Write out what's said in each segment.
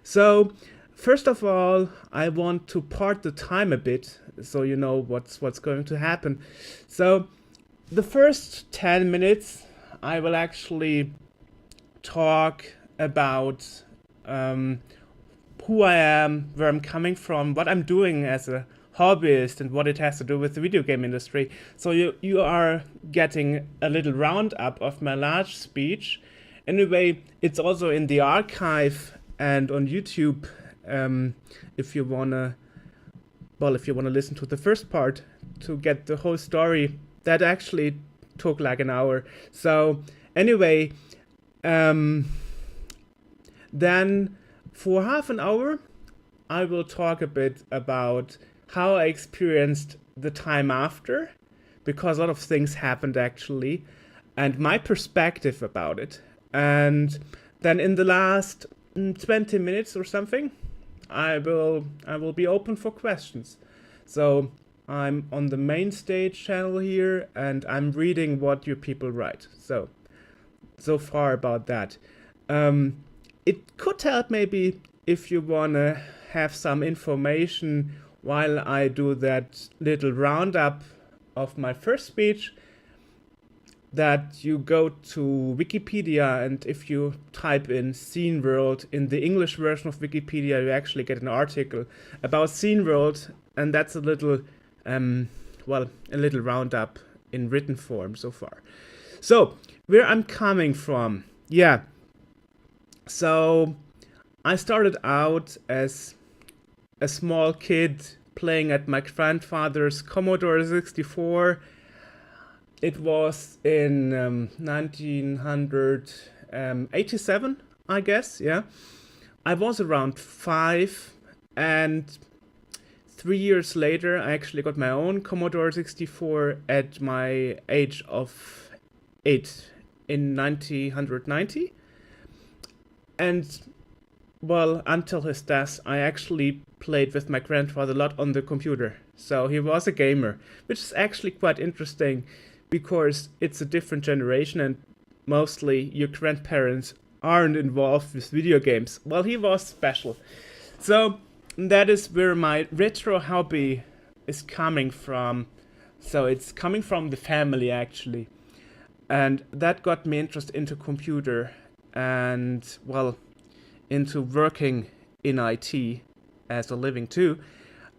So, first of all, I want to part the time a bit so you know what's going to happen. So, the first 10 minutes, I will actually talk about um, who I am, where I'm coming from, what I'm doing as a hobbyist, and what it has to do with the video game industry. So you are getting a little roundup of my large speech. Anyway, it's also in the archive and on YouTube. If you wanna, if you wanna listen to the first part to get the whole story, that actually took like an hour. So anyway, then for half an hour, I will talk a bit about how I experienced the time after, because a lot of things happened actually, and my perspective about it. And then in the last 20 minutes or something, I will be open for questions. So I'm on the main stage channel here, and I'm reading what you people write. So far about that. It could help maybe if you wanna have some information while I do that little roundup of my first speech, that you go to Wikipedia, and if you type in Scene World in the English version of Wikipedia, you actually get an article about Scene World, and that's a little, a little roundup in written form so far. So, where I'm coming from, yeah. So, I started out as a small kid playing at my grandfather's Commodore 64. It was in 1987, I guess, yeah. I was around 5, and 3 years later, I actually got my own Commodore 64 at my age of 8 in 1990. And well, until his death, I actually played with my grandfather a lot on the computer. So he was a gamer, which is actually quite interesting because it's a different generation and mostly your grandparents aren't involved with video games. Well, he was special. So that is where my retro hobby is coming from. So it's coming from the family actually. And that got me interested into computer and, well, into working in IT as a living too.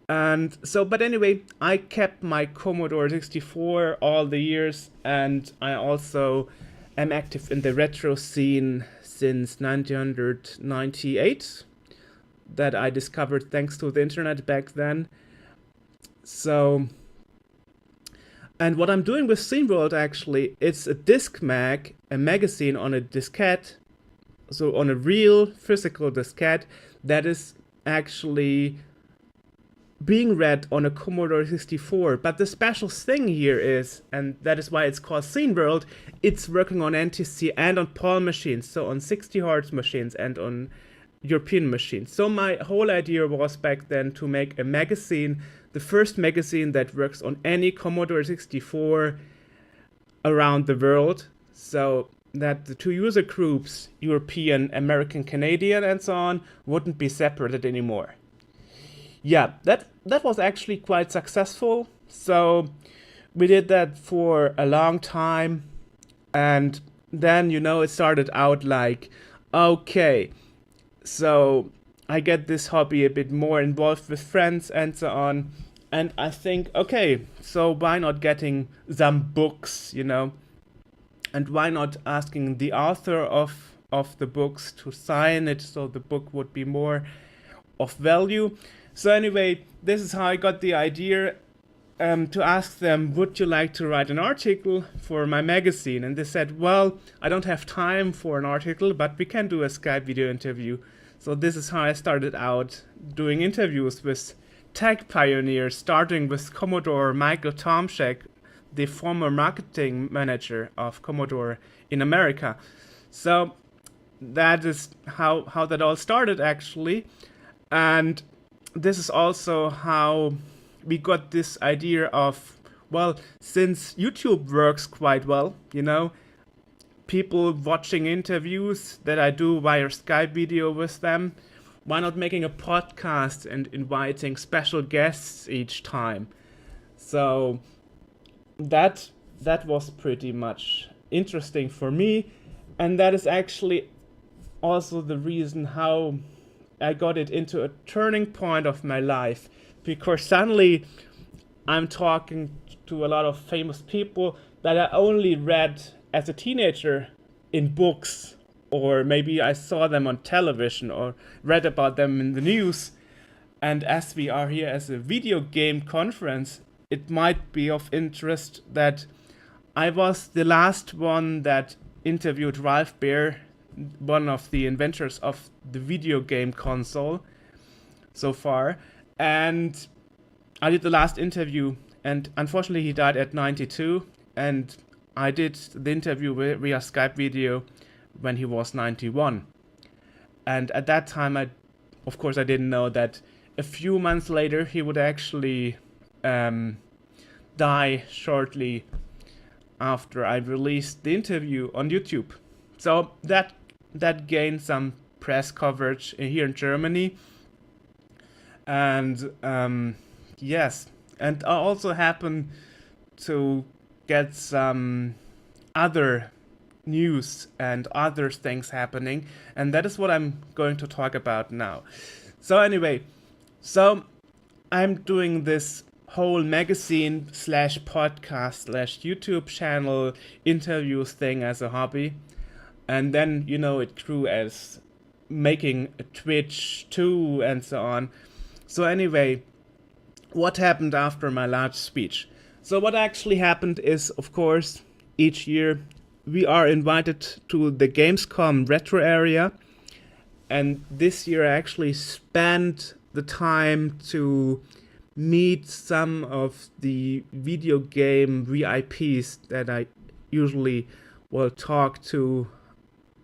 And so, but anyway, I kept my Commodore 64 all the years, and I also am active in the retro scene since 1998, that I discovered thanks to the internet back then. So, and what I'm doing with Scene World actually, it's a disc mag, a magazine on a diskette, so on a real physical diskette that is actually being read on a Commodore 64. But the special thing here is, and that is why it's called Scene World, it's working on NTC and on PAL machines, so on 60 Hz machines and on European machines. So my whole idea was back then to make a magazine, the first magazine that works on any Commodore 64 around the world. So that the two user groups, European, American, Canadian, and so on, wouldn't be separated anymore. Yeah, that was actually quite successful. So we did that for a long time, and then, it started out like, okay, so I get this hobby a bit more involved with friends and so on, and I think, okay, so why not getting some books, and why not asking the author of the books to sign it so the book would be more of value. So anyway, this is how I got the idea to ask them, would you like to write an article for my magazine? And they said, well, I don't have time for an article, but we can do a Skype video interview. So this is how I started out doing interviews with tech pioneers, starting with Commodore Michael Tomczak, the former marketing manager of Commodore in America. So that is how that all started actually. And this is also how we got this idea of, well, since YouTube works quite well, people watching interviews that I do via Skype video with them, why not making a podcast and inviting special guests each time? So that was pretty much interesting for me, and that is actually also the reason how I got it into a turning point of my life, because suddenly I'm talking to a lot of famous people that I only read as a teenager in books, or maybe I saw them on television or read about them in the news. And as we are here as a video game conference, it might be of interest that I was the last one that interviewed Ralph Baer, one of the inventors of the video game console so far. And I did the last interview, and unfortunately he died at 92, and I did the interview via Skype video when he was 91. And at that time, of course, I didn't know that a few months later he would actually die shortly after I released the interview on YouTube. So that gained some press coverage here in Germany. And yes, and I also happened to get some other news and other things happening, and that is what I'm going to talk about now. So anyway, so I'm doing this whole magazine slash podcast slash YouTube channel interviews thing as a hobby, and then it grew as making a Twitch too and so on. So anyway, what happened after my large speech? So what actually happened is, of course, each year we are invited to the Gamescom retro area, and this year I actually spent the time to meet some of the video game VIPs that I usually will talk to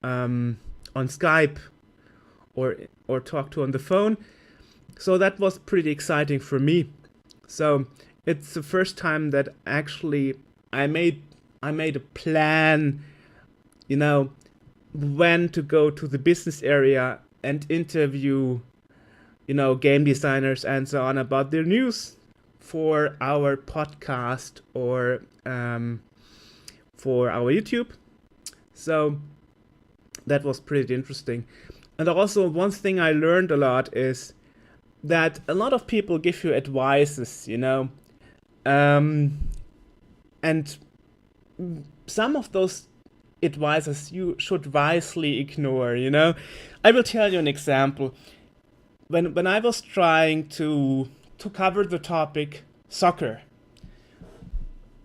on Skype or talk to on the phone. So that was pretty exciting for me. So it's the first time that actually I made a plan, when to go to the business area and interview, game designers and so on about their news for our podcast or for our YouTube. So that was pretty interesting. And also one thing I learned a lot is that a lot of people give you advices, and some of those advices you should wisely ignore, I will tell you an example. When I was trying to cover the topic soccer,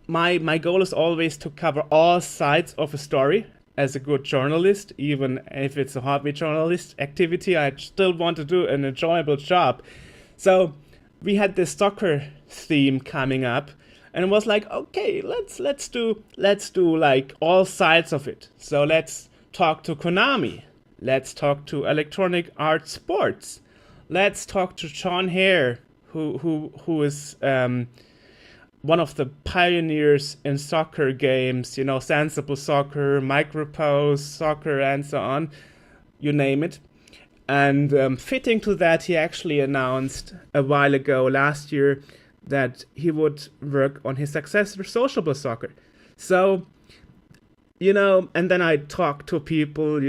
my goal is always to cover all sides of a story. As a good journalist, even if it's a hobby journalist activity, I still want to do an enjoyable job. So we had this soccer theme coming up, and it was like, okay, let's do like all sides of it. So let's talk to Konami, let's talk to Electronic Arts Sports, let's talk to John Hare, who is one of the pioneers in soccer games, sensible soccer, micropose soccer, and so on, you name it. And fitting to that, he actually announced a while ago, last year, that he would work on his successor, Sociable Soccer. So, and then I talked to people,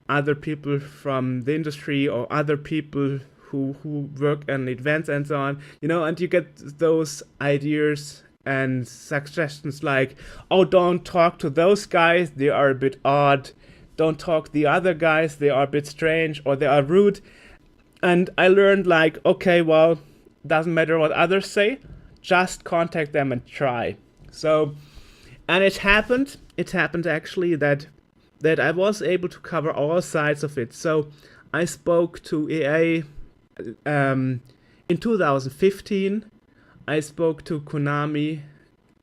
other people from the industry or other people who work on events and so on, and you get those ideas and suggestions like, oh, don't talk to those guys, they are a bit odd. Don't talk to the other guys, they are a bit strange or they are rude. And I learned like, okay, well, doesn't matter what others say, just contact them and try. So, and it happened actually that I was able to cover all sides of it. So I spoke to EA in 2015, I spoke to Konami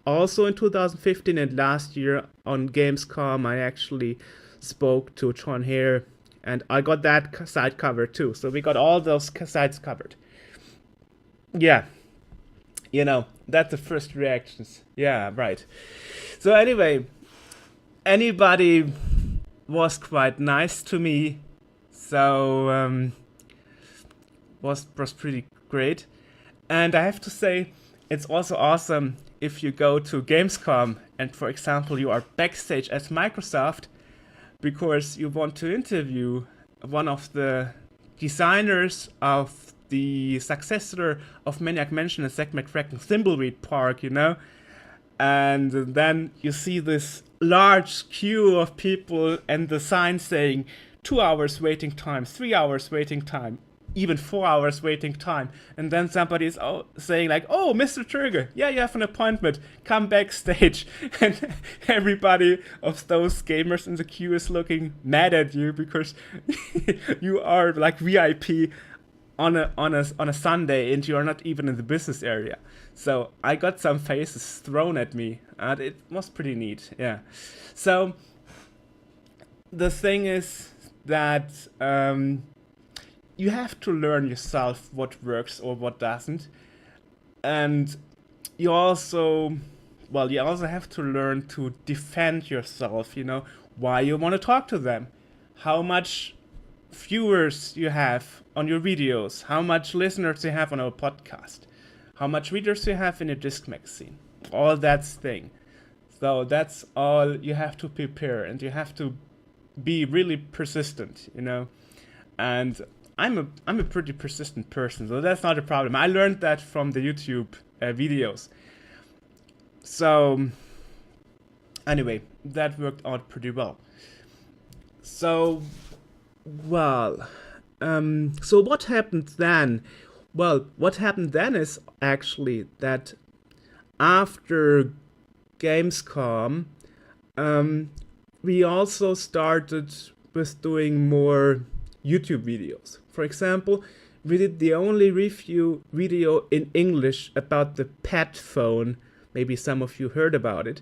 also in 2015, and last year on Gamescom I actually spoke to John Hare, and I got that side covered too. So we got all those sides covered. Yeah, that's the first reactions. Yeah, right. So anyway, anybody was quite nice to me. So was pretty great. And I have to say, it's also awesome if you go to Gamescom and, for example, you are backstage at Microsoft because you want to interview one of the designers of the successor of Maniac Mansion and Zack McCracken's Thimbleweed Park, you know? And then you see this large queue of people and the sign saying 2 hours waiting time, 3 hours waiting time, even 4 hours waiting time. And then somebody is saying like, oh, Mr. Droege, yeah, you have an appointment, come backstage. And everybody of those gamers in the queue is looking mad at you because you are like VIP on a Sunday and you are not even in the business area. So I got some faces thrown at me and it was pretty neat, yeah. So the thing is that you have to learn yourself what works or what doesn't. And you also have to learn to defend yourself, you know, why you want to talk to them, how much viewers you have on your videos, how much listeners you have on our podcast, how much readers you have in a disc magazine, all that thing. So that's all you have to prepare, and you have to be really persistent, you know. And I'm a pretty persistent person, so that's not a problem. I learned that from the YouTube videos. So anyway, that worked out pretty well. So so what happened then? Well, what happened then is actually that after Gamescom, we also started with doing more YouTube videos. For example, we did the only review video in English about the Pet phone. Maybe some of you heard about it.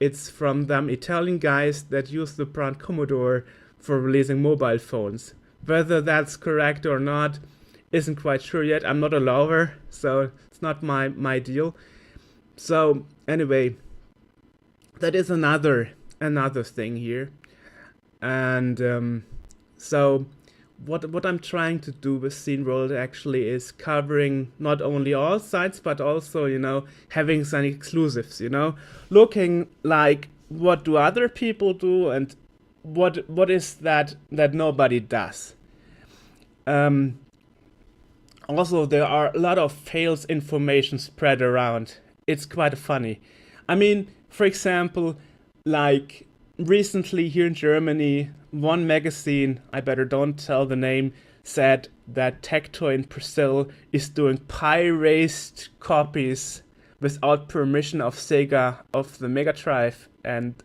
It's from them Italian guys that use the brand Commodore for releasing mobile phones. Whether that's correct or not isn't quite sure yet. I'm not a lover, so it's not my deal. So anyway, that is another thing here. And so what I'm trying to do with Scene World actually is covering not only all sites, but also, you know, having some exclusives, you know, looking like what do other people do and what is that nobody does. Also, there are a lot of fails information spread around. It's quite funny. I mean, for example, like recently here in Germany, one magazine, I better don't tell the name, said that Tectoy in Brazil is doing pirated copies without permission of Sega of the Mega Drive and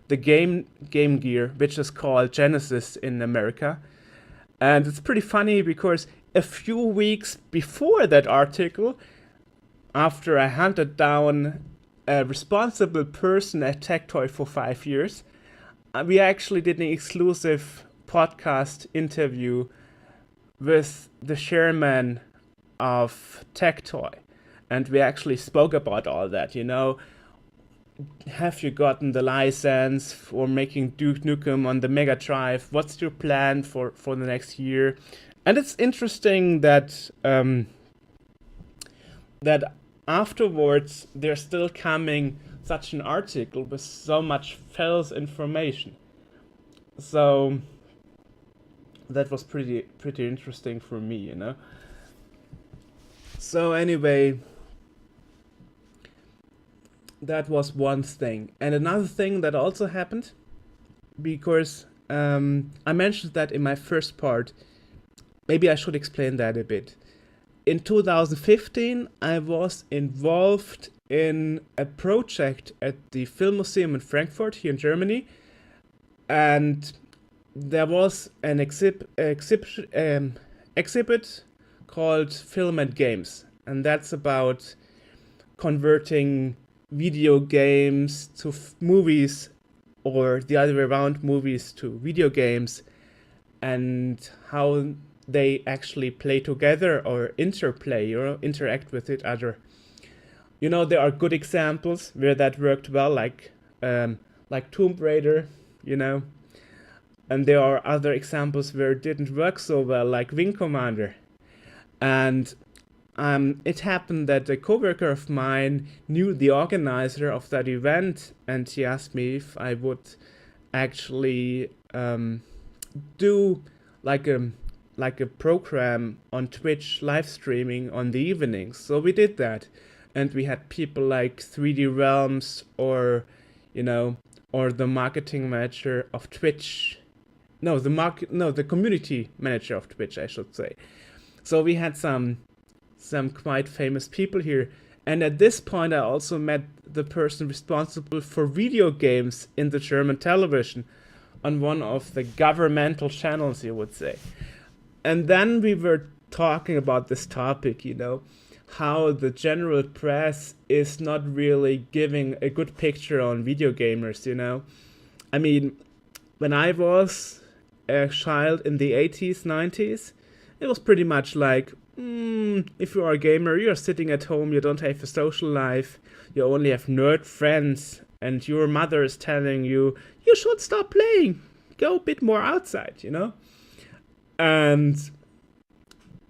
the Game Gear, which is called Genesis in America. And it's pretty funny because a few weeks before that article, after I hunted down a responsible person at Tectoy for 5 years, we actually did an exclusive podcast interview with the chairman of Tectoy. And we actually spoke about all that, you know. Have you gotten the license for making Duke Nukem on the Mega Drive? What's your plan for the next year? And it's interesting that that afterwards there's still coming such an article with so much false information. So that was pretty interesting for me, you know. So anyway, that was one thing. And another thing that also happened, because I mentioned that in my first part, maybe I should explain that a bit. In 2015, I was involved in a project at the Film Museum in Frankfurt, here in Germany, and there was an exhibit called Film and Games, and that's about converting video games to movies, or the other way around, movies to video games, and how they actually play together or interplay or interact with each other. You know, there are good examples where that worked well, like Tomb Raider, you know. And there are other examples where it didn't work so well, like Wing Commander. And it happened that a coworker of mine knew the organizer of that event, and he asked me if I would actually do like a program on Twitch live streaming on the evenings. So we did that, and we had people like 3D Realms or the marketing manager of Twitch. The community manager of Twitch, I should say. So we had some quite famous people here. And at this point, I also met the person responsible for video games in the German television on one of the governmental channels, you would say. And then we were talking about this topic, how the general press is not really giving a good picture on video gamers, I mean, when I was a child in the 80s, 90s, it was pretty much like, if you are a gamer, you're sitting at home, you don't have a social life, you only have nerd friends, and your mother is telling you, you should stop playing, go a bit more outside, And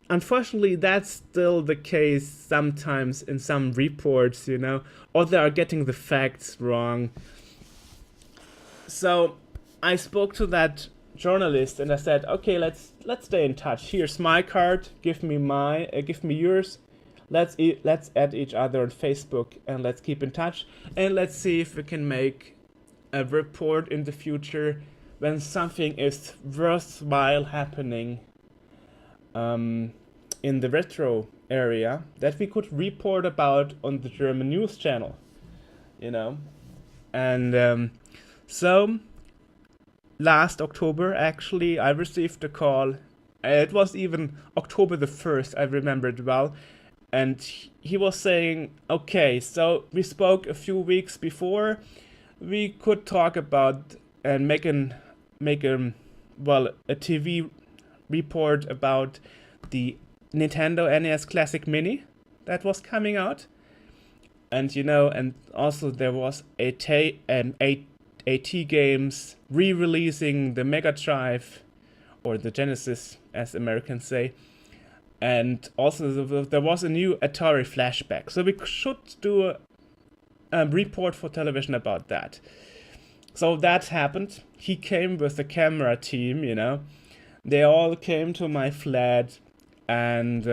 unfortunately, that's still the case sometimes in some reports, or they are getting the facts wrong. So I spoke to that journalist and I said, okay, let's stay in touch. Here's my card. Give me yours. Let's add each other on Facebook and let's keep in touch and let's see if we can make a report in the future when something is worthwhile happening in the retro area that we could report about on the German news channel, and so last October, actually, I received a call. It was even October the 1st, I remember it well. And he was saying, okay, so we spoke a few weeks before. We could talk about and make a TV report about the Nintendo NES Classic Mini that was coming out. And, and also there was AT Games re-releasing the Mega Drive, or the Genesis, as Americans say, and also there was a new Atari flashback. So we should do a report for television about that. So that happened. He came with the camera team, They all came to my flat, and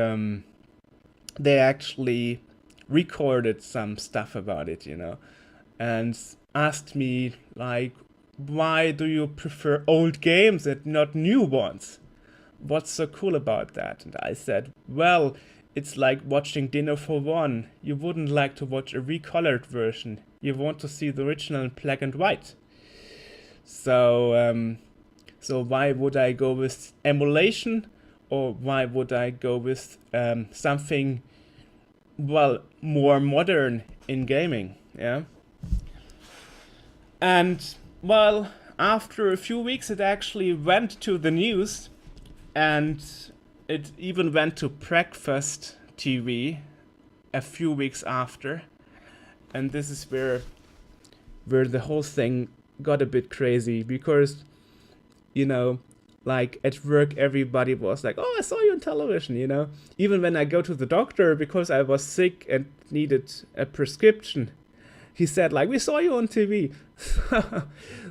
they actually recorded some stuff about it, and asked me, like, why do you prefer old games and not new ones? What's so cool about that? And I said, well, it's like watching Dinner for One. You wouldn't like to watch a recolored version. You want to see the original in black and white. So why would I go with emulation, or why would I go with something, more modern in gaming? Yeah. And, after a few weeks, it actually went to the news, and it even went to breakfast TV a few weeks after. And this is where the whole thing got a bit crazy, because, like at work, everybody was like, oh, I saw you on television, Even when I go to the doctor because I was sick and needed a prescription, he said, like, we saw you on TV.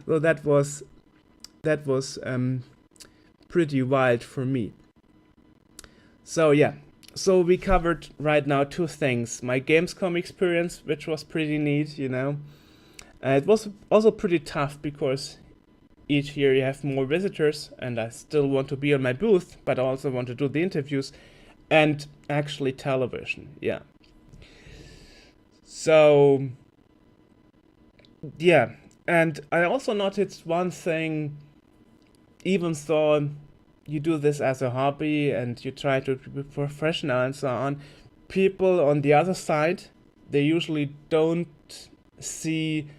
So that was pretty wild for me. So yeah, so we covered right now two things. My Gamescom experience, which was pretty neat, it was also pretty tough because each year you have more visitors, and I still want to be on my booth, but I also want to do the interviews and actually television. Yeah. So yeah, and I also noticed one thing, even though you do this as a hobby and you try to be professional and so on, people on the other side, they usually don't see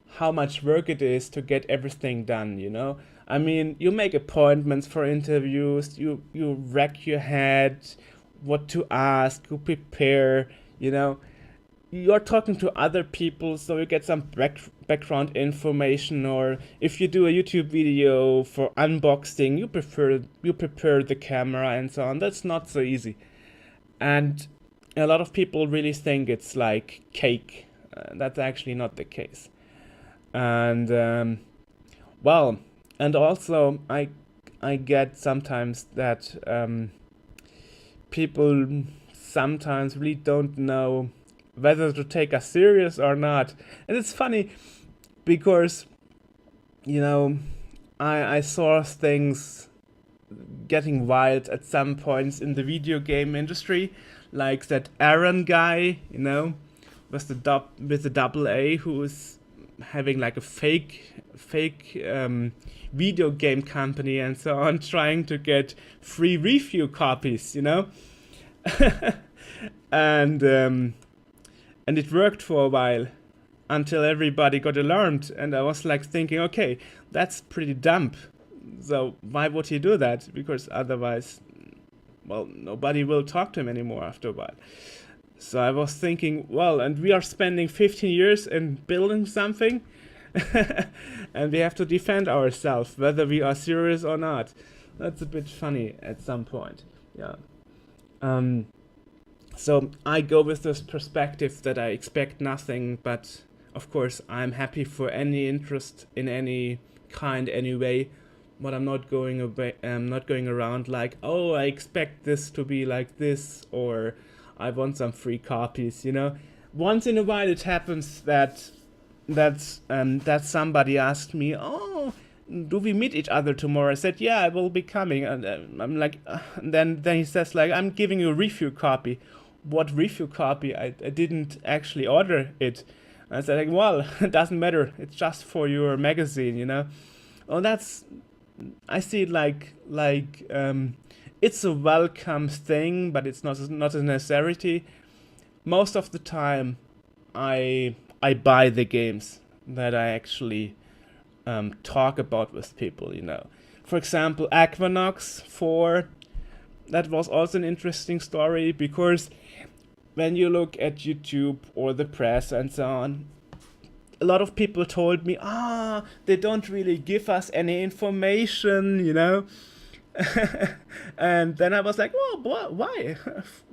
how much work it is to get everything done, I mean, you make appointments for interviews, you rack your head, what to ask, you prepare, you you're talking to other people, so you get some background information. Or if you do a YouTube video for unboxing, you prepare the camera and so on. That's not so easy, and a lot of people really think it's like cake. That's actually not the case. And well, and also I get sometimes that people sometimes really don't know whether to take us serious or not. And it's funny because, you know, I saw things getting wild at some points in the video game industry, like that Aaron guy, you know, with the double A, who is having like a fake video game company and so on, trying to get free review copies, you know. and it worked for a while until everybody got alarmed, and I was like thinking, okay, that's pretty dumb. So why would he do that? Because otherwise, well, nobody will talk to him anymore after a while. So I was thinking, well, and we are spending 15 years in building something, and we have to defend ourselves, whether we are serious or not. That's a bit funny at some point, yeah. So I go with this perspective that I expect nothing, but of course I'm happy for any interest in any kind anyway. But I'm not going around like, oh, I expect this to be like this, or I want some free copies, you know. Once in a while it happens that somebody asked me, oh, do we meet each other tomorrow? I said, yeah, I will be coming. And I'm like, then he says, like, I'm giving you a review copy. What review copy? I didn't actually order it. I said, like, well, it doesn't matter. It's just for your magazine, you know. Oh, I see it like it's a welcome thing, but it's not a necessity. Most of the time, I buy the games that I actually talk about with people, you know. For example, Equinox 4, that was also an interesting story, because when you look at YouTube or the press and so on, a lot of people told me, they don't really give us any information, you know. And then I was like, well, why?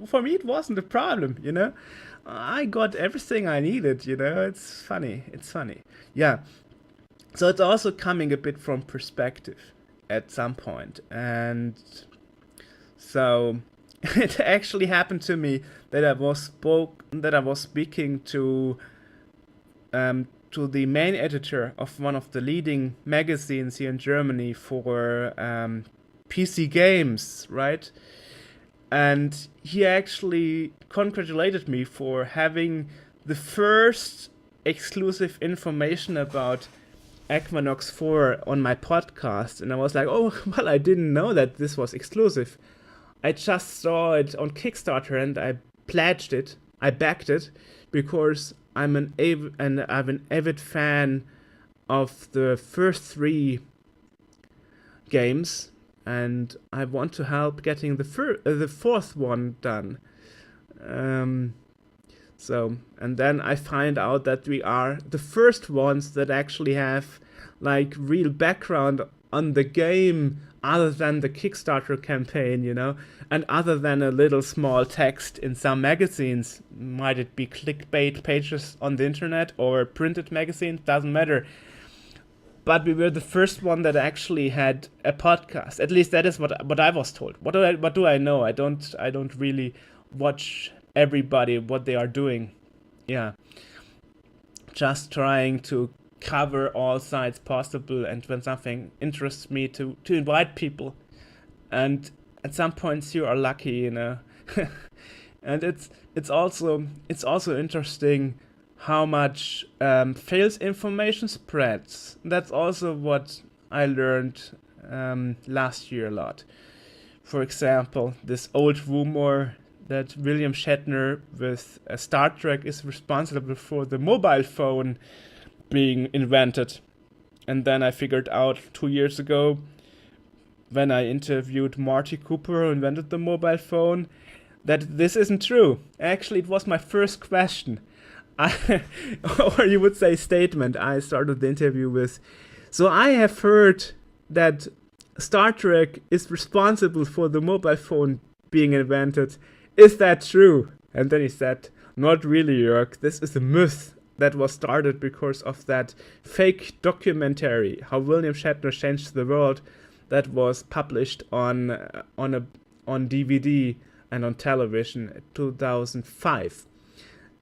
For me, it wasn't a problem, you know. I got everything I needed, you know. It's funny. Yeah. So it's also coming a bit from perspective at some point. And so it actually happened to me that I was speaking to the main editor of one of the leading magazines here in Germany for PC games, right? And he actually congratulated me for having the first exclusive information about Equinox 4 on my podcast. And I was like, oh, well, I didn't know that this was exclusive. I just saw it on Kickstarter and I pledged it. I backed it because I'm an avid fan of the first 3 games, and I want to help getting the 4th one done. So, and then I find out that we are the first ones that actually have like real background on the game, other than the Kickstarter campaign, you know, and other than a little small text in some magazines. Might it be clickbait pages on the internet or printed magazines? Doesn't matter. But we were the first one that actually had a podcast. At least that is what I was told. What do I know? I don't really watch everybody what they are doing. Yeah, just trying to cover all sides possible, and when something interests me, to invite people. And at some points you are lucky, you know. And it's also interesting how much fails information spreads. That's also what I learned last year a lot. For example, this old rumor that William Shatner with Star Trek is responsible for the mobile phone being invented. And then I figured out 2 years ago, when I interviewed Marty Cooper, who invented the mobile phone, that this isn't true. Actually, it was my first question. Or you would say statement I started the interview with. So I have heard that Star Trek is responsible for the mobile phone being invented. Is that true? And then he said, not really, Joerg. This is a myth that was started because of that fake documentary, How William Shatner Changed the World, that was published on DVD and on television in 2005.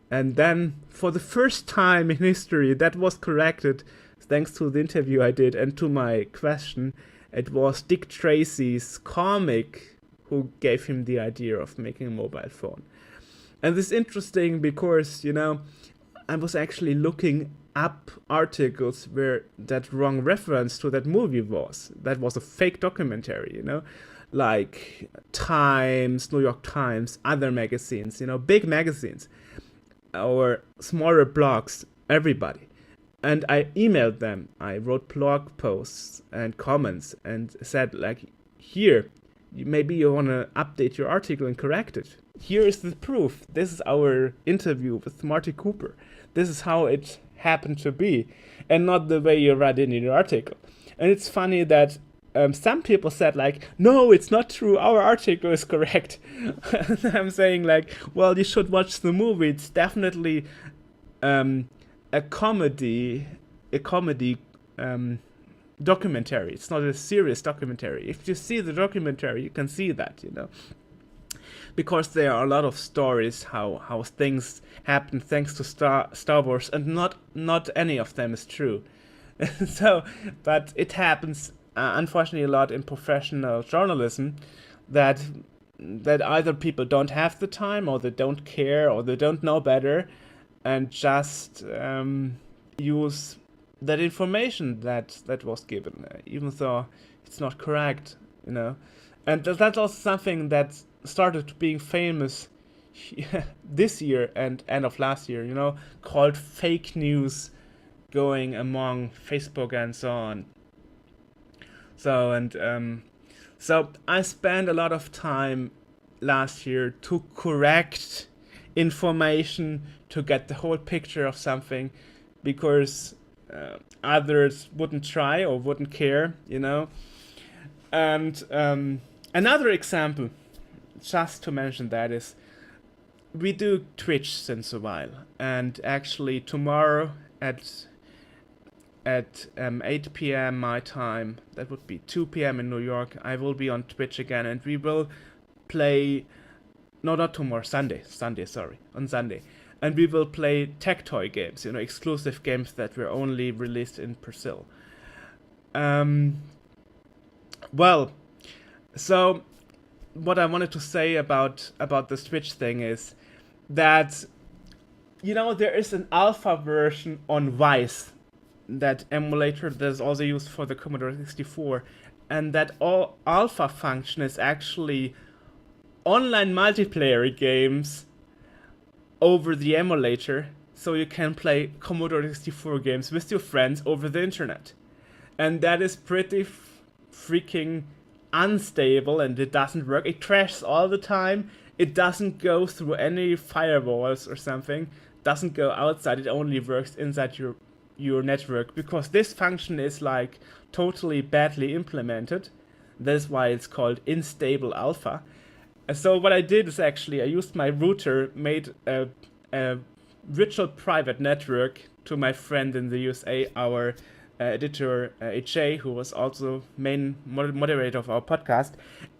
And then, for the first time in history, that was corrected thanks to the interview I did and to my question. It was Dick Tracy's comic who gave him the idea of making a mobile phone. And this is interesting because, I was actually looking up articles where that wrong reference to that movie was. That was a fake documentary, like Times, New York Times, other magazines, big magazines, or smaller blogs, everybody. And I emailed them. I wrote blog posts and comments and said, like, here, maybe you want to update your article and correct it. Here is the proof. This is our interview with Marty Cooper. This is how it happened to be, and not the way you write in your article. And it's funny that some people said, like, no, it's not true. Our article is correct. I'm saying, like, well, you should watch the movie. It's definitely a comedy documentary. It's not a serious documentary. If you see the documentary, you can see that, because there are a lot of stories how things happen thanks to Star Wars, and not any of them is true. So, but it happens unfortunately a lot in professional journalism that either people don't have the time, or they don't care, or they don't know better, and just use that information that was given, even though it's not correct, And that's also something that started being famous this year and end of last year, called fake news, going among Facebook and so on. So I spent a lot of time last year to correct information, to get the whole picture of something, because others wouldn't try or wouldn't care, And another example, just to mention that, is we do Twitch since a while, and actually tomorrow at 8 p.m. my time, that would be 2 p.m. in New York, I will be on Twitch again, and we will play, no, not tomorrow, on Sunday, and we will play tech toy games, exclusive games that were only released in Brazil. Well, so what I wanted to say about this Twitch thing is that, there is an alpha version on Vice, that emulator that is also used for the Commodore 64, and that all alpha function is actually online multiplayer games over the emulator, so you can play Commodore 64 games with your friends over the internet. And that is pretty freaking unstable, and it doesn't work. It crashes all the time. It doesn't go through any firewalls or something. It doesn't go outside. It only works inside your network, because this function is like totally badly implemented. That's why it's called unstable alpha. So what I did is actually I used my router, made a virtual private network to my friend in the USA, our editor HJ, who was also main moderator of our podcast,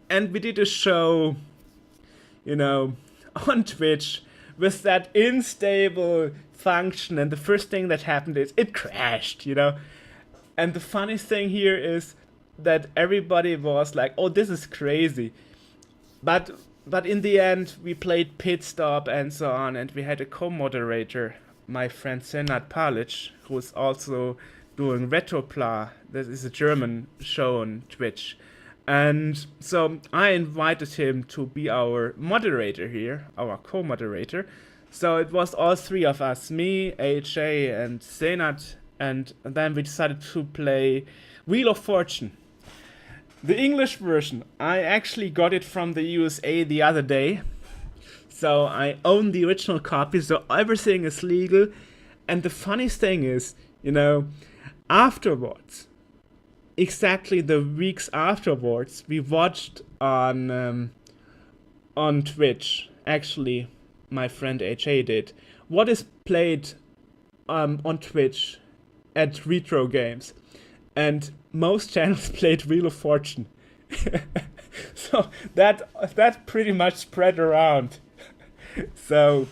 and we did a show, on Twitch with that unstable function, and the first thing that happened is it crashed, And the funny thing here is that everybody was like, oh, this is crazy. But in the end, we played Pit Stop and so on, and we had a co-moderator, my friend Senat Palic, who is also doing Retropla. This is a German show on Twitch. And so I invited him to be our moderator here, our co-moderator. So it was all three of us, me, AJ, and Senat, and then we decided to play Wheel of Fortune. The English version, I actually got it from the USA the other day, So I own the original copy, so everything is legal. And the funniest thing is, afterwards, exactly the weeks afterwards, we watched on Twitch. Actually, my friend HA did. What is played on Twitch at retro games, and most channels played Wheel of Fortune. So that pretty much spread around. So,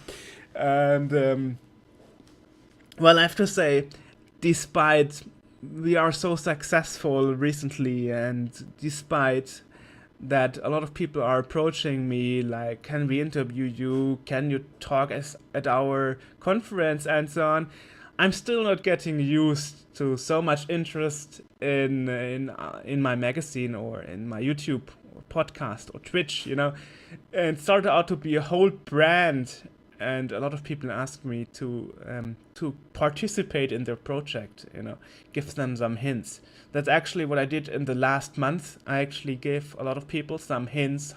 and well, I have to say, despite we are so successful recently, and despite that a lot of people are approaching me like, can we interview you? Can you talk at our conference and so on? I'm still not getting used to so much interest in my magazine or in my YouTube or podcast or Twitch, And it started out to be a whole brand, and a lot of people ask me to participate in their project, give them some hints. That's actually what I did in the last month. I actually gave a lot of people some hints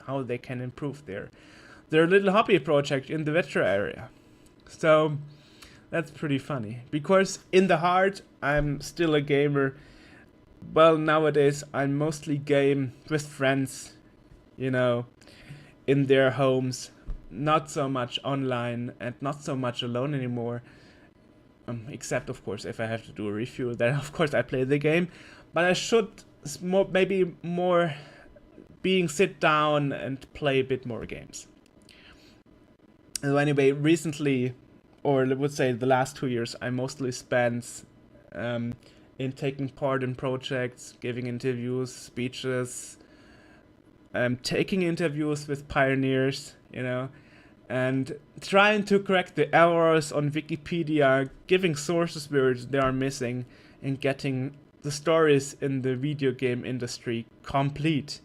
how they can improve their little hobby project in the retro area. So that's pretty funny, because in the heart I'm still a gamer. Well, nowadays I mostly game with friends, in their homes, not so much online and not so much alone anymore. Except, of course, if I have to do a review, then of course I play the game. But I should maybe more being sit down and play a bit more games. So anyway, recently, or I would say the last 2 years, I mostly spent in taking part in projects, giving interviews, speeches, taking interviews with pioneers, and trying to correct the errors on Wikipedia, giving sources where they are missing, and getting the stories in the video game industry complete,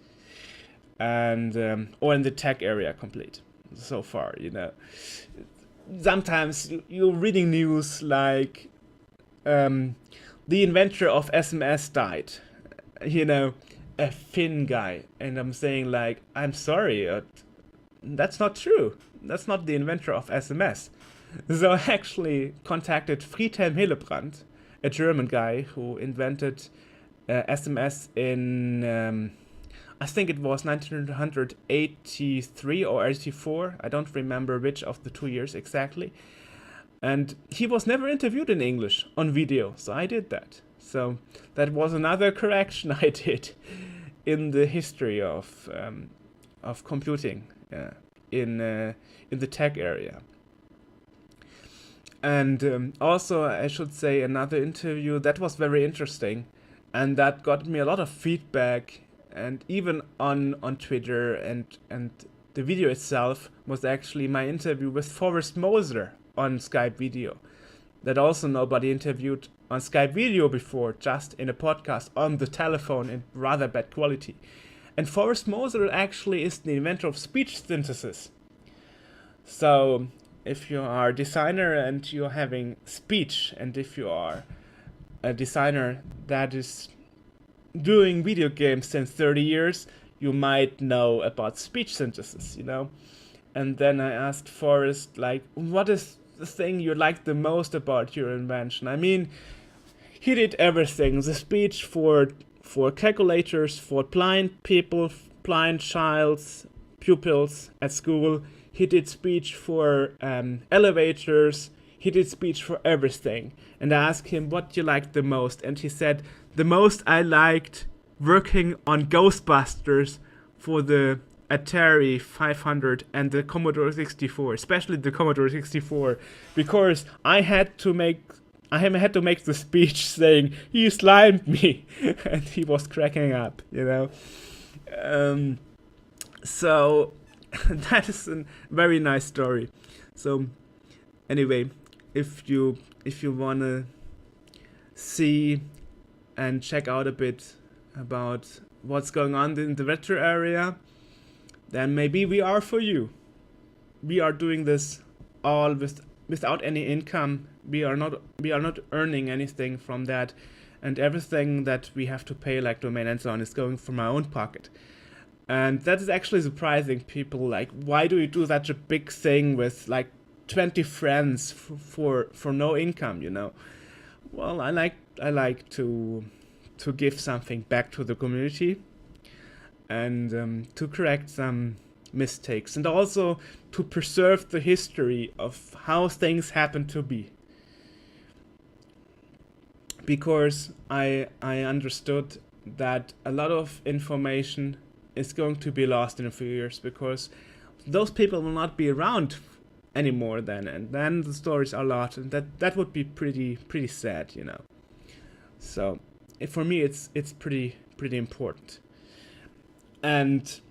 and or in the tech area complete so far. Sometimes you're reading news like the inventor of SMS died, a Finn guy, and I'm saying like, I'm sorry, that's not true. That's not the inventor of SMS. So I actually contacted Friedhelm Hillebrand, a German guy who invented SMS in, I think it was 1983 or 84. I don't remember which of the 2 years exactly. And he was never interviewed in English on video, so I did that. So that was another correction I did in the history of computing. In the tech area. And also, I should say, another interview that was very interesting, and that got me a lot of feedback, and even on Twitter, and the video itself was actually my interview with Forrest Moser on Skype video, that also nobody interviewed on Skype video before, just in a podcast on the telephone in rather bad quality. And Forrest Moser actually is the inventor of speech synthesis. So if you are a designer and you're having speech, and if you are a designer that is doing video games since 30 years, you might know about speech synthesis, And then I asked Forrest, like, what is the thing you like the most about your invention? I mean, he did everything. The speech for calculators, for blind people, blind child's pupils at school. He did speech for elevators. He did speech for everything. And I asked him, what you liked the most? And he said, the most I liked working on Ghostbusters for the Atari 500 and the Commodore 64, especially the Commodore 64, because I had to make the speech saying, he slimed me, and he was cracking up, So that is a very nice story. So anyway, if you wanna see and check out a bit about what's going on in the retro area, then maybe we are for you. We are doing this all without any income. We are not earning anything from that, and everything that we have to pay, like domain and so on, is going from our own pocket. And that is actually surprising people. Like, why do you do such a big thing with like 20 friends for no income? Well, I like to give something back to the community, and to correct some mistakes, and also to preserve the history of how things happen to be. Because I understood that a lot of information is going to be lost in a few years, because those people will not be around anymore then, and then the stories are lost, and that would be pretty sad. So for me it's pretty important. And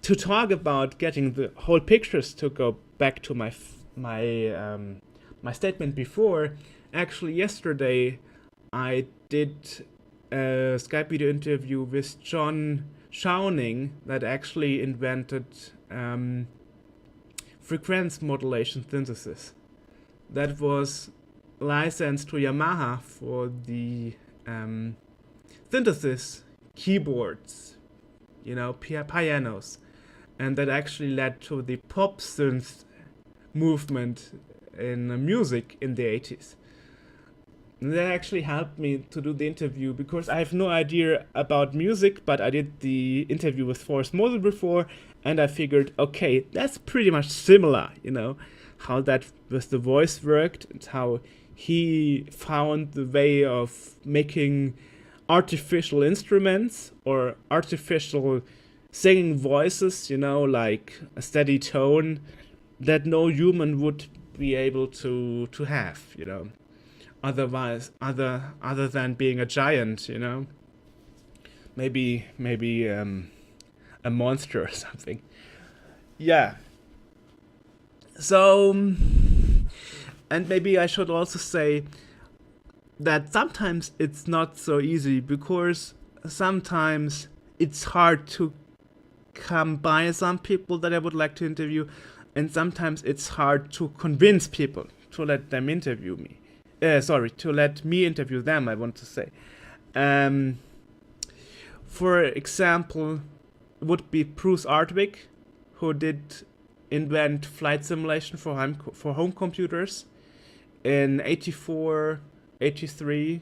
to talk about getting the whole pictures, to go back to my statement before, actually yesterday I did a Skype video interview with John Schauning, that actually invented frequency modulation synthesis. That was licensed to Yamaha for the synthesis keyboards, pianos, and that actually led to the pop synth movement in music in the 80s. And that actually helped me to do the interview, because I have no idea about music, but I did the interview with Forrest Mosel before, and I figured, okay, that's pretty much similar, how that with the voice worked, and how he found the way of making artificial instruments or artificial singing voices, like a steady tone that no human would be able to have, otherwise other than being a giant, maybe a monster or something. Yeah. So, and maybe I should also say that sometimes it's not so easy, because sometimes it's hard to come by some people that I would like to interview, and sometimes it's hard to convince people to let them interview me. To let me interview them, I want to say. For example, would be Bruce Ardwick, who did invent flight simulation for home computers in 84, 83,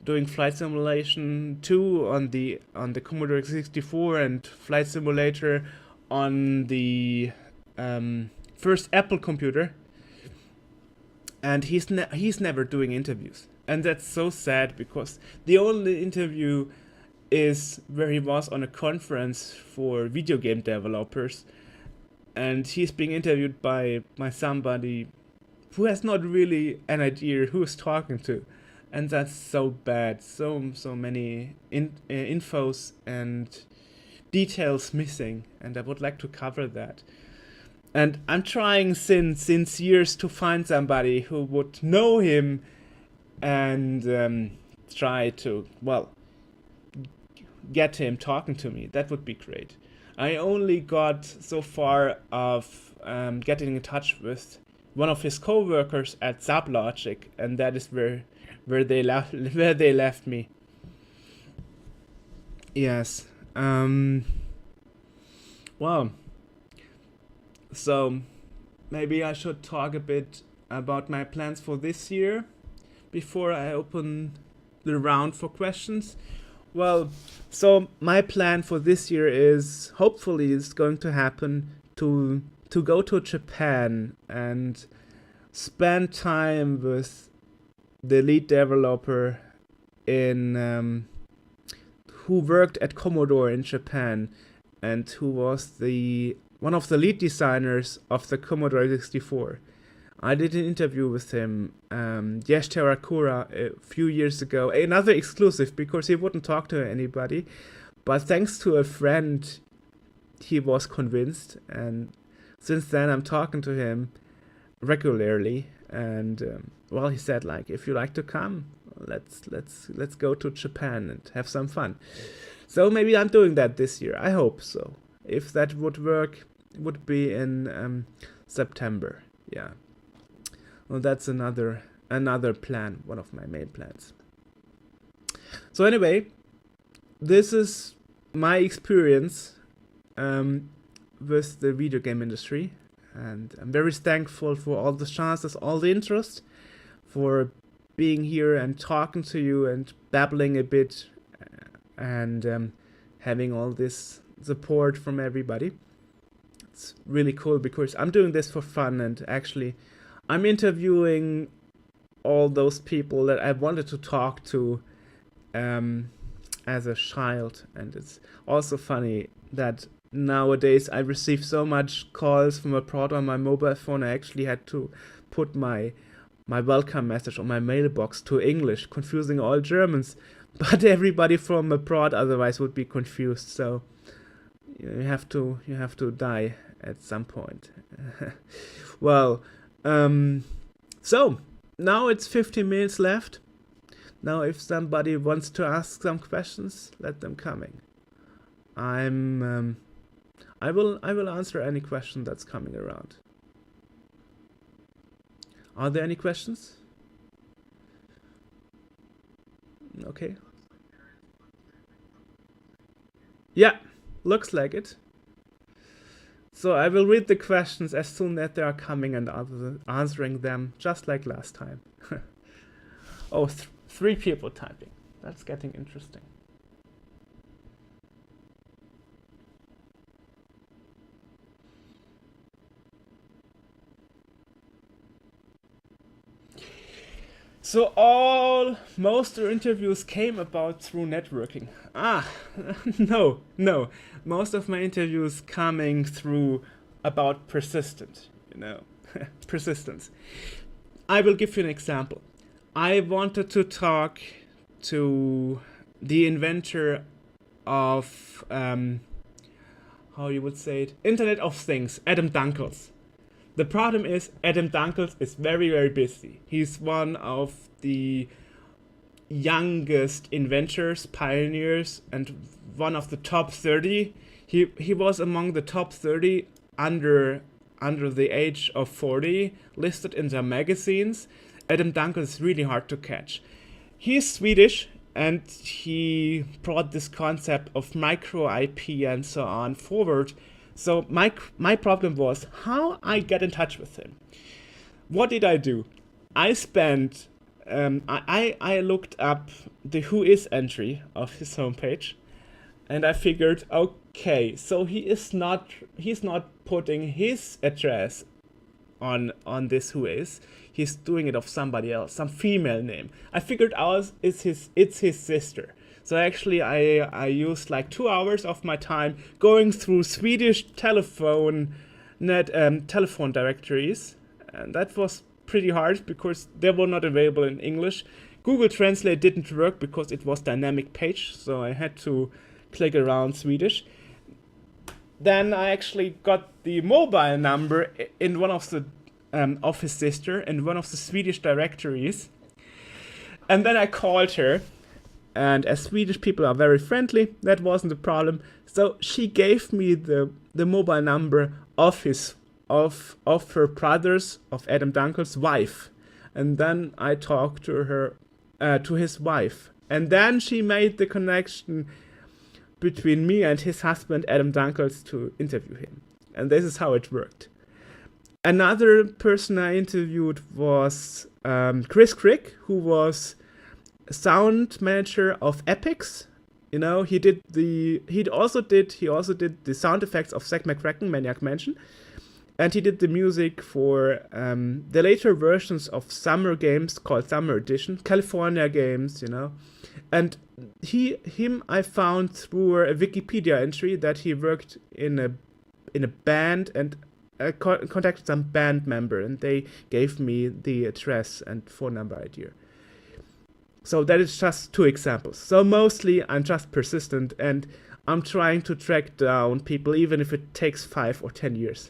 doing flight simulation 2 on the Commodore 64, and flight simulator on the first Apple computer. And he's never doing interviews, and that's so sad, because the only interview is where he was on a conference for video game developers, and he's being interviewed by somebody who has not really an idea who he's talking to, and that's so bad. So many infos and details missing, and I would like to cover that. And I'm trying since years to find somebody who would know him, and try to, get him talking to me. That would be great. I only got so far of getting in touch with one of his co-workers at Sublogic, and that is where they left me. Yes. So maybe I should talk a bit about my plans for this year before I open the round for questions. Well, so my plan for this year is, hopefully it's going to happen, to go to Japan and spend time with the lead developer who worked at Commodore in Japan, and who was one of the lead designers of the Commodore 64. I did an interview with him, Yash Terakura, a few years ago. Another exclusive, because he wouldn't talk to anybody. But thanks to a friend, he was convinced. And since then, I'm talking to him regularly. And, he said, if you like to come, let's go to Japan and have some fun. So maybe I'm doing that this year. I hope so. If that would work, it would be in September. Yeah. Well, that's another plan, one of my main plans. So anyway, this is my experience with the video game industry. And I'm very thankful for all the chances, all the interest, for being here and talking to you and babbling a bit, and having all this support from everybody. It's really cool because I'm doing this for fun, and actually I'm interviewing all those people that I wanted to talk to as a child. And it's also funny that nowadays I receive so much calls from abroad on my mobile phone. I actually had to put my welcome message on my mailbox to English, confusing all Germans, but everybody from abroad otherwise would be confused. So you have to die at some point. Well, so now it's 15 minutes left. Now if somebody wants to ask some questions, let them coming. I will answer any question that's coming around. Are there any questions? Okay. Yeah, looks like it. So I will read the questions as soon as they are coming and answering them, just like last time. Oh, 3 people typing. That's getting interesting. So most interviews came about through networking. No. Most of my interviews coming through about persistence. I will give you an example. I wanted to talk to the inventor of, how you would say it, Internet of Things, Adam Dunkels. The problem is Adam Dunkels is very, very busy. He's one of the youngest inventors, pioneers, and one of the top 30. He was among the top 30 under the age of 40, listed in their magazines. Adam Dunkels is really hard to catch. He's Swedish, and he brought this concept of micro IP and so on forward. So my problem was how I get in touch with him. What did I do? I spent I looked up the Whois entry of his homepage, and I figured, okay, so he's not putting his address on this Whois. He's doing it of somebody else, some female name. I figured out it's his sister. So actually I used like 2 hours of my time going through Swedish telephone directories, and that was pretty hard because they were not available in English. Google Translate didn't work because it was dynamic page, so I had to click around Swedish. Then I actually got the mobile number in one of the of his sister in one of the Swedish directories, and then I called her. And as Swedish people are very friendly, that wasn't a problem. So she gave me the mobile number of her brother's, of Adam Dunkels' wife. And then I talked to her, to his wife. And then she made the connection between me and his husband, Adam Dunkels, to interview him. And this is how it worked. Another person I interviewed was Chris Crick, who was sound manager of Epix. He also did the sound effects of Zack McCracken, Maniac Mansion, and he did the music for the later versions of summer games called Summer Edition, California games, and him I found through a Wikipedia entry that he worked in a band, and contacted some band member, and they gave me the address and phone number idea. So that is just 2 examples. So mostly I'm just persistent, and I'm trying to track down people even if it takes 5 or 10 years.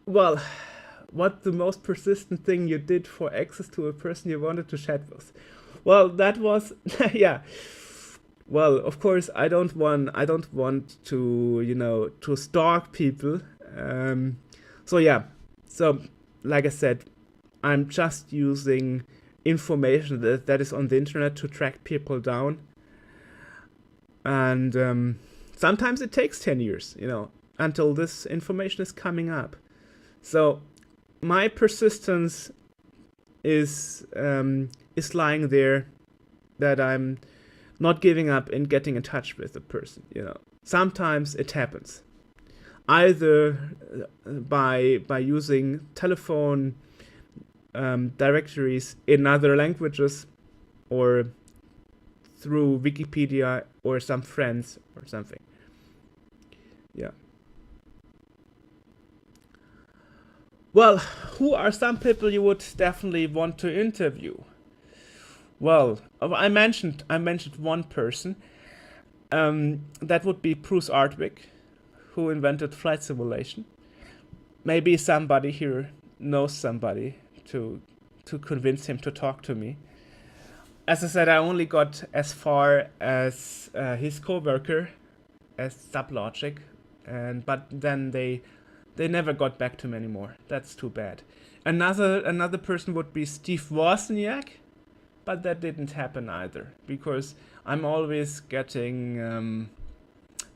Well, what the most persistent thing you did for access to a person you wanted to chat with? Well, that was yeah. Well, of course I don't want to to stalk people. So like I said, I'm just using information that is on the internet to track people down. And sometimes it takes 10 years, until this information is coming up. So my persistence is lying there, that I'm not giving up and getting in touch with the person. Sometimes it happens, either by using telephone directories in other languages, or through Wikipedia or some friends or something. Yeah. Well, who are some people you would definitely want to interview? Well, I mentioned one person. That would be Bruce Artwick, who invented flight simulation. Maybe somebody here knows somebody to convince him to talk to me. As I said, I only got as far as his co-worker, as Sublogic, but then they never got back to me anymore. That's too bad. Another person would be Steve Wozniak, but that didn't happen either, because I'm always getting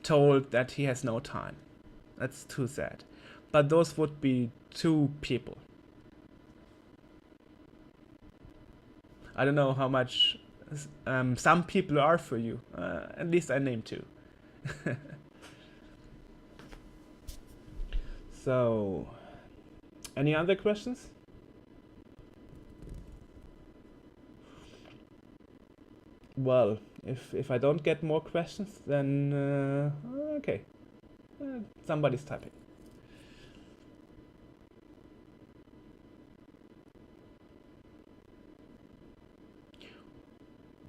told that he has no time. That's too sad. But those would be two people. I don't know how much some people are for you. At least I named two. So, any other questions? Well, if I don't get more questions, then okay. Somebody's typing.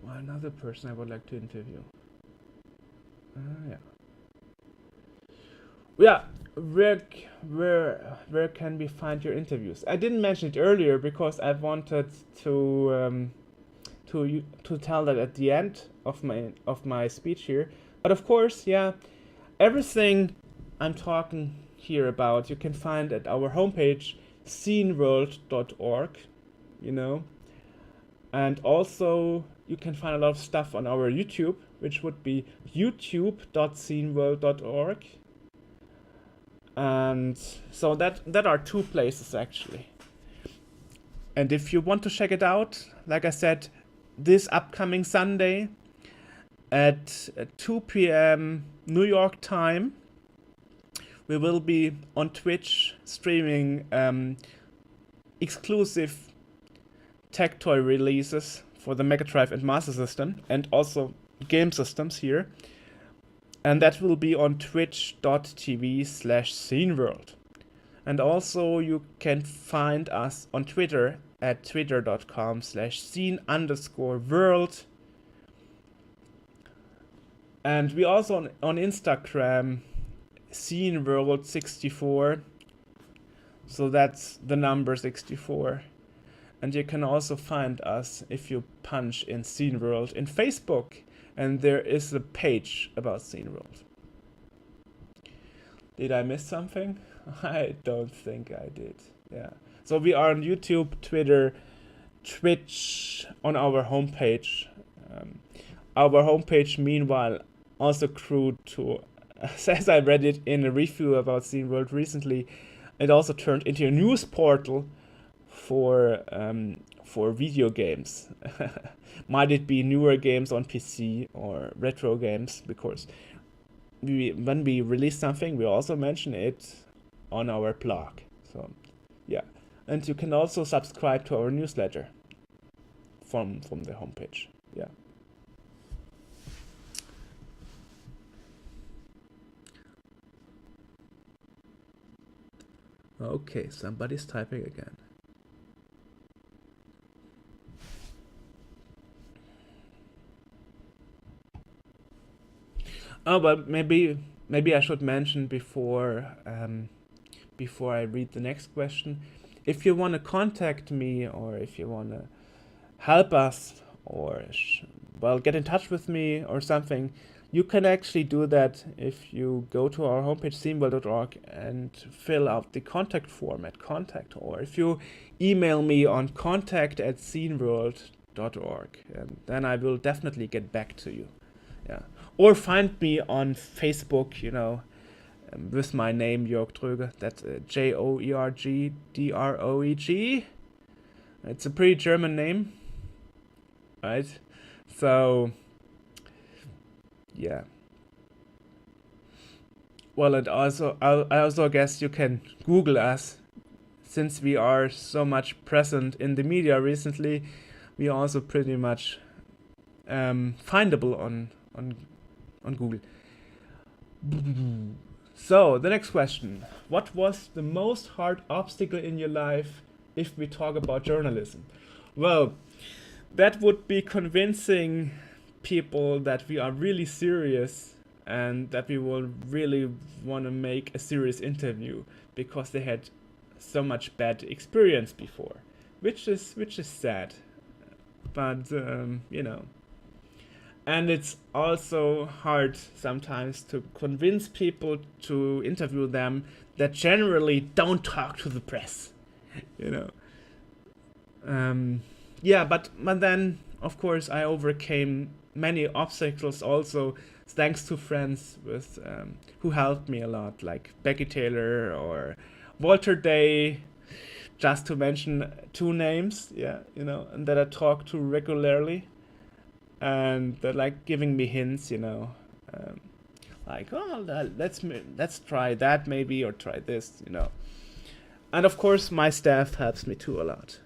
Well, another person I would like to interview. Yeah. Where can we find your interviews? I didn't mention it earlier because I wanted to tell that at the end of my speech here. But of course, yeah, everything I'm talking here about you can find at our homepage, sceneworld.org, and also you can find a lot of stuff on our YouTube, which would be youtube.sceneworld.org. And so that are two places actually. And if you want to check it out, like I said, this upcoming Sunday at 2 p.m. New York time, we will be on Twitch streaming exclusive tech toy releases for the Mega Drive and Master System, and also game systems here. And that will be on twitch.tv/sceneworld. And also you can find us on Twitter at twitter.com/scene_world. And we also on Instagram, sceneworld64. So that's the number 64. And you can also find us if you punch in Sceneworld in Facebook. And there is a page about Sceneworld. Did I miss something? I don't think I did. Yeah. So we are on YouTube, Twitter, Twitch, on our homepage. Our homepage, meanwhile, also grew to, as I read it in a review about Sceneworld recently, it also turned into a news portal for video games. Might it be newer games on PC or retro games, because when we release something, we also mention it on our blog. So yeah, and you can also subscribe to our newsletter from the homepage. Yeah. Okay, somebody's typing again. Oh, but maybe I should mention before I read the next question, if you want to contact me, or if you want to help us, or get in touch with me or something, you can actually do that if you go to our homepage, sceneworld.org, and fill out the contact form at contact, or if you email me on contact@sceneworld.org, and then I will definitely get back to you. Yeah. or find me on Facebook, with my name, Joerg Droege. That's Joerg. It's a pretty German name, right? So, yeah. Well, and I also guess you can Google us, since we are so much present in the media recently. We are also pretty much findable on Google. So, the next question. What was the most hard obstacle in your life if we talk about journalism? Well, that would be convincing people that we are really serious and that we will really want to make a serious interview because they had so much bad experience before, which is sad. But, and it's also hard sometimes to convince people to interview them that generally don't talk to the press, Yeah, but then, of course, I overcame many obstacles also thanks to friends with who helped me a lot, like Becky Taylor or Walter Day, just to mention two names, and that I talk to regularly. And they're like giving me hints, like, oh, let's try that maybe, or try this, And of course, my staff helps me too a lot.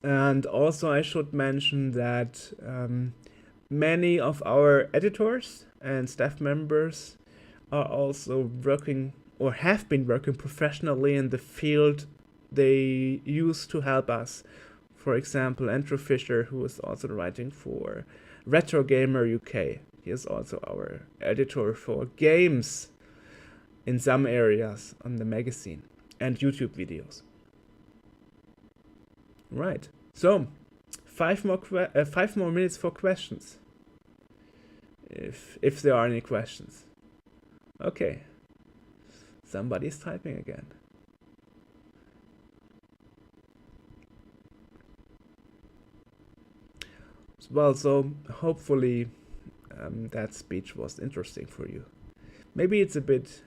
And also, I should mention that many of our editors and staff members are also working or have been working professionally in the field they use to help us. For example, Andrew Fisher, who is also writing for Retro Gamer UK. He is also our editor for games in some areas on the magazine and YouTube videos. Right. So, 5 more minutes for questions. If there are any questions. Okay. Somebody's typing again. Well, so hopefully that speech was interesting for you. Maybe it's a bit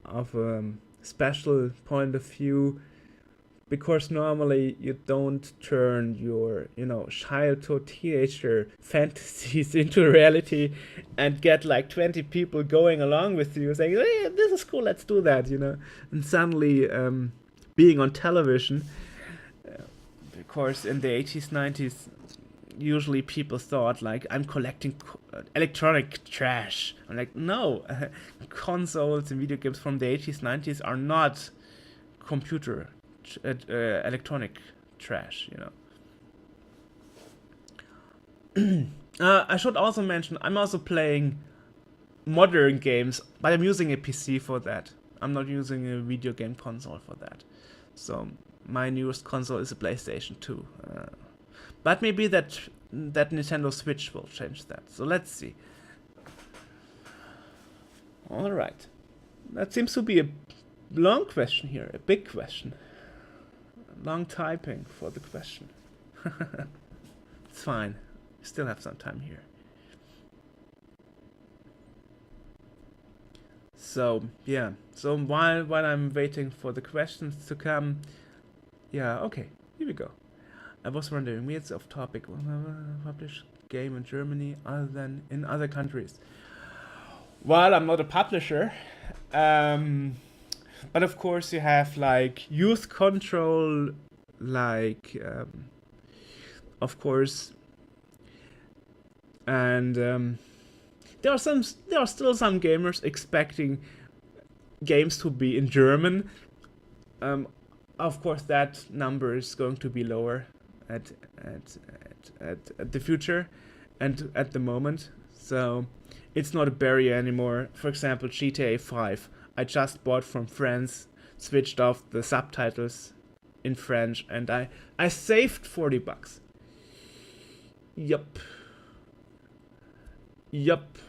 of a special point of view, because normally you don't turn your, childhood teenager fantasies into reality and get like 20 people going along with you saying, hey, this is cool, let's do that, And suddenly being on television, because in the 80s, 90s, usually people thought like I'm collecting electronic trash. I'm like, no, consoles and video games from the 80s, 90s are not computer electronic trash, I should also mention I'm also playing modern games, but I'm using a PC for that. I'm not using a video game console for that. So my newest console is a PlayStation 2. But maybe that Nintendo Switch will change that. So let's see. All right. That seems to be a long question here, a big question. Long typing for the question. It's fine. We still have some time here. So, yeah. So while I'm waiting for the questions to come, okay, here we go. I was wondering, it's off topic, publish game in Germany other than in other countries. Well, I'm not a publisher, but of course you have like youth control, like of course, and there are still some gamers expecting games to be in German. Of course, that number is going to be lower at the future and at the moment, so it's not a barrier anymore. For example, GTA 5 I just bought from friends, switched off the subtitles in French, and I saved $40. Yup.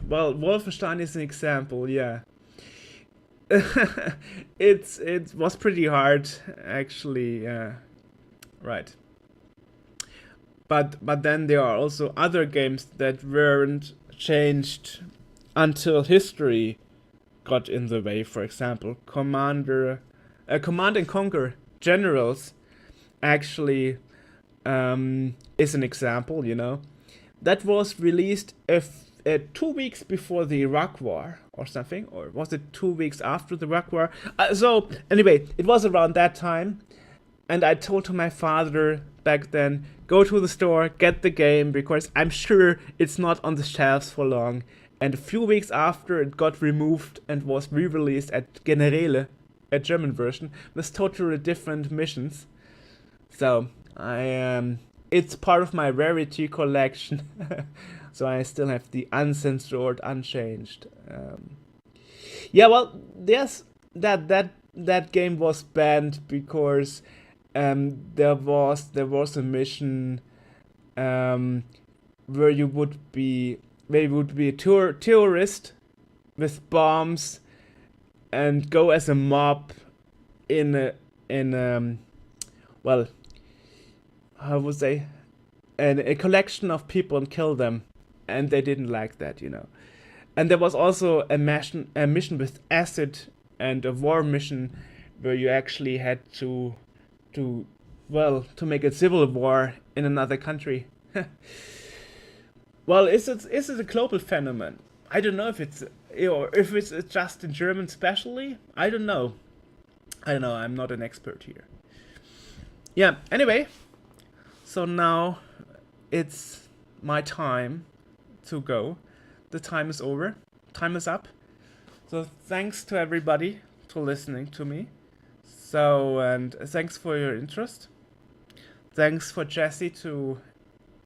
Well, Wolfenstein is an example, yeah. It was pretty hard, actually, right. but then there are also other games that weren't changed until history got in the way. For example, Command and Conquer Generals actually is an example. That was released 2 weeks before the Iraq War or something, or was it 2 weeks after the Iraq War? So anyway, it was around that time, and I told to my father back then, go to the store, get the game, because I'm sure it's not on the shelves for long. And a few weeks after, it got removed and was re-released at Generäle, a German version, with totally different missions. So it's part of my rarity collection. So I still have the uncensored, unchanged. Yeah, well, yes, that game was banned because there was a mission where you would be a terrorist with bombs and go as a mob in well, how would say, a collection of people and kill them, and they didn't like that. And there was also a mission with acid, and a war mission where you actually had to make a civil war in another country. Well, is it a global phenomenon? I don't know if it's just in German specially. I don't know. I'm not an expert here. Yeah. Anyway, so now it's my time to go. The time is over. Time is up. So thanks to everybody for listening to me. So, and thanks for your interest. Thanks for Jesse to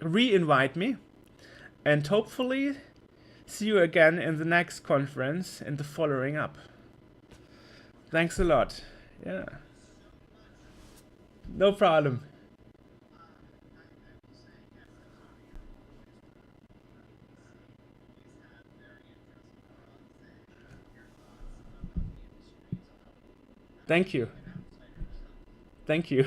re-invite me. And hopefully see you again in the next conference in the following up. Thanks a lot. Yeah. No problem. Thank you. Thank you.